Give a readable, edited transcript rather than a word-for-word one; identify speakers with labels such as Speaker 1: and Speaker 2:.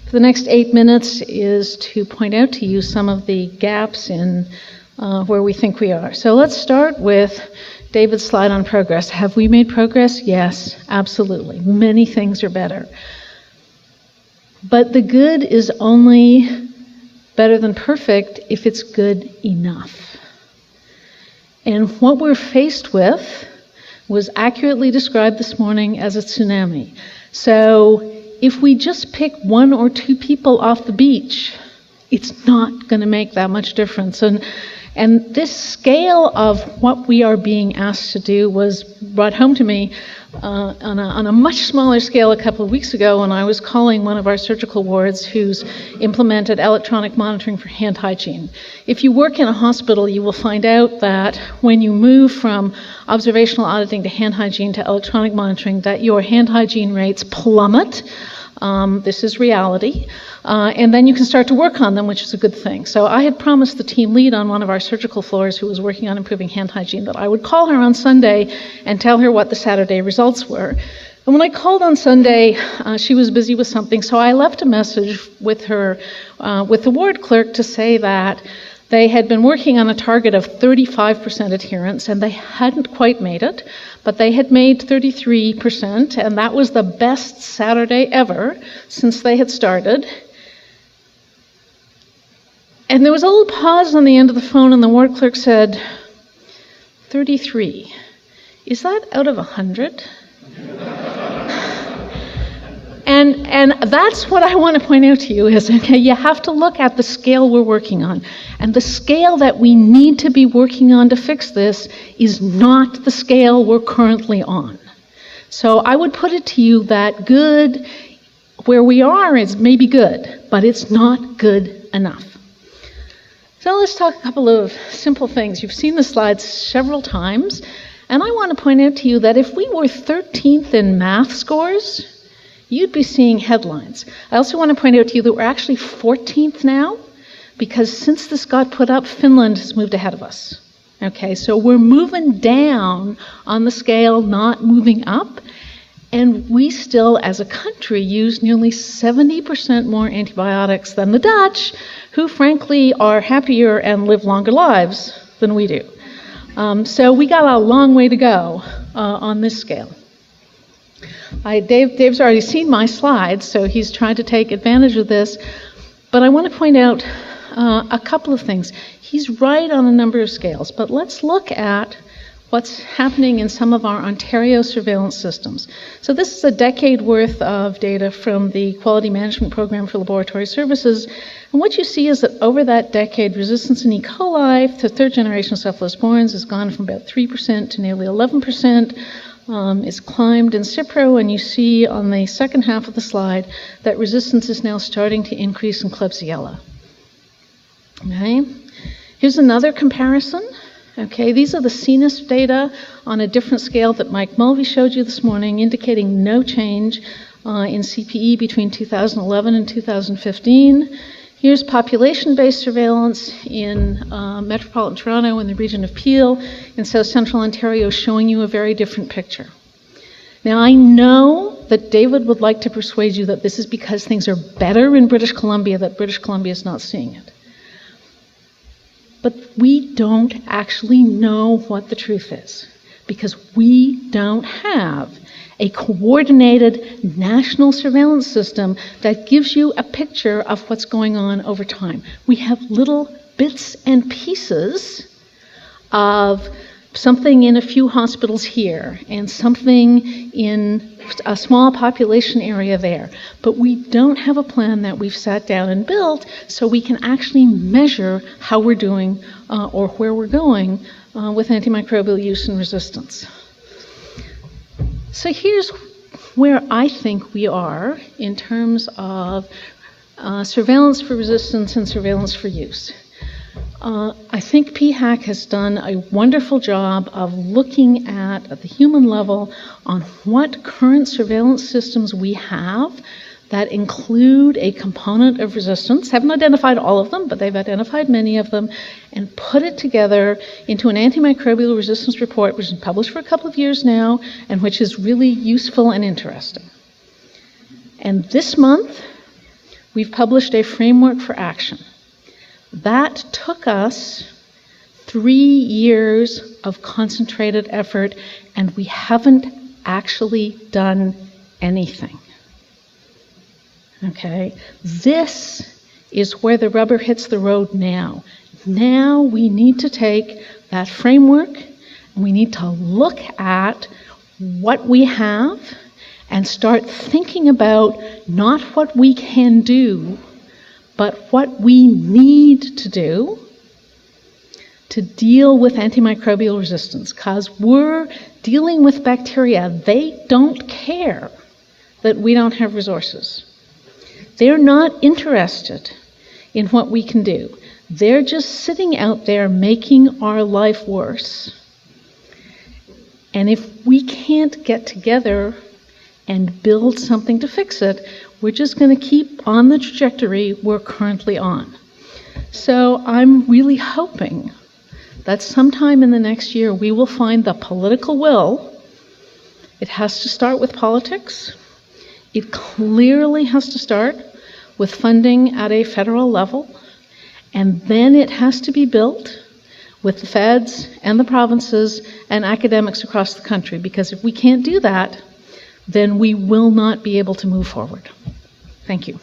Speaker 1: For the next 8 minutes is to point out to you some of the gaps in where we think we are. So let's start with David's slide on progress. Have we made progress? Yes, absolutely. Many things are better. But the good is only better than perfect if it's good enough. And what we're faced with was accurately described this morning as a tsunami. So if we just pick 1 or 2 people off the beach, it's not going to make that much difference. And this scale of what we are being asked to do was brought home to me on a much smaller scale a couple of weeks ago when I was calling one of our surgical wards who's implemented electronic monitoring for hand hygiene. If you work in a hospital, you will find out that when you move from observational auditing to hand hygiene to electronic monitoring, that your hand hygiene rates plummet. This is reality. And then you can start to work on them, which is a good thing. So I had promised the team lead on one of our surgical floors who was working on improving hand hygiene that I would call her on Sunday and tell her what the Saturday results were. And when I called on Sunday, she was busy with something, so I left a message with her, with the ward clerk to say that they had been working on a target of 35% adherence, and they hadn't quite made it, but they had made 33%, and that was the best Saturday ever since they had started. And there was a little pause on the end of the phone, and the ward clerk said, 33. Is that out of 100? And that's what I want to point out to you is, okay, you have to look at the scale we're working on. And the scale that we need to be working on to fix this is not the scale we're currently on. So I would put it to you that good, where we are, is maybe good, but it's not good enough. So let's talk a couple of simple things. You've seen the slides several times, and I want to point out to you that if we were 13th in math scores, you'd be seeing headlines. I also want to point out to you that we're actually 14th now, because since this got put up, Finland has moved ahead of us. Okay, so we're moving down on the scale, not moving up. And we still, as a country, use nearly 70% more antibiotics than the Dutch, who frankly are happier and live longer lives than we do. So we got a long way to go on this scale. Dave's already seen my slides, so he's trying to take advantage of this. But I want to point out a couple of things. He's right on a number of scales, but let's look at what's happening in some of our Ontario surveillance systems. So this is a decade worth of data from the Quality Management Program for Laboratory Services. And what you see is that over that decade, resistance in E. coli to third generation cephalosporins has gone from about 3% to nearly 11%. It's climbed in Cipro, and you see on the second half of the slide that resistance is now starting to increase in Klebsiella. Okay. Here's another comparison. Okay, these are the CNIS data on a different scale that Mike Mulvey showed you this morning, indicating no change in CPE between 2011 and 2015. Here's population-based surveillance in metropolitan Toronto in the region of Peel in South Central Ontario, showing you a very different picture. Now, I know that David would like to persuade you that this is because things are better in British Columbia, that British Columbia is not seeing it. But we don't actually know what the truth is, because we don't have a coordinated national surveillance system that gives you a picture of what's going on over time. We have little bits and pieces of something in a few hospitals here and something in a small population area there. But we don't have a plan that we've sat down and built so we can actually measure how we're doing or where we're going with antimicrobial use and resistance. So here's where I think we are in terms of surveillance for resistance and surveillance for use. I think PHAC has done a wonderful job of looking at the human level on what current surveillance systems we have that include a component of resistance. Haven't identified all of them, but they've identified many of them, and put it together into an antimicrobial resistance report, which has been published for a couple of years now, and which is really useful and interesting. And this month, we've published a framework for action. That took us 3 years of concentrated effort, and we haven't actually done anything. Okay? This is where the rubber hits the road now. Now we need to take that framework and we need to look at what we have and start thinking about not what we can do, but what we need to do to deal with antimicrobial resistance. Because we're dealing with bacteria. They don't care that we don't have resources. They're not interested in what we can do. They're just sitting out there making our life worse. And if we can't get together and build something to fix it, we're just going to keep on the trajectory we're currently on. So I'm really hoping that sometime in the next year we will find the political will. It has to start with politics. It clearly has to start with funding at a federal level. And then it has to be built with the feds and the provinces and academics across the country, because if we can't do that, then we will not be able to move forward. Thank you.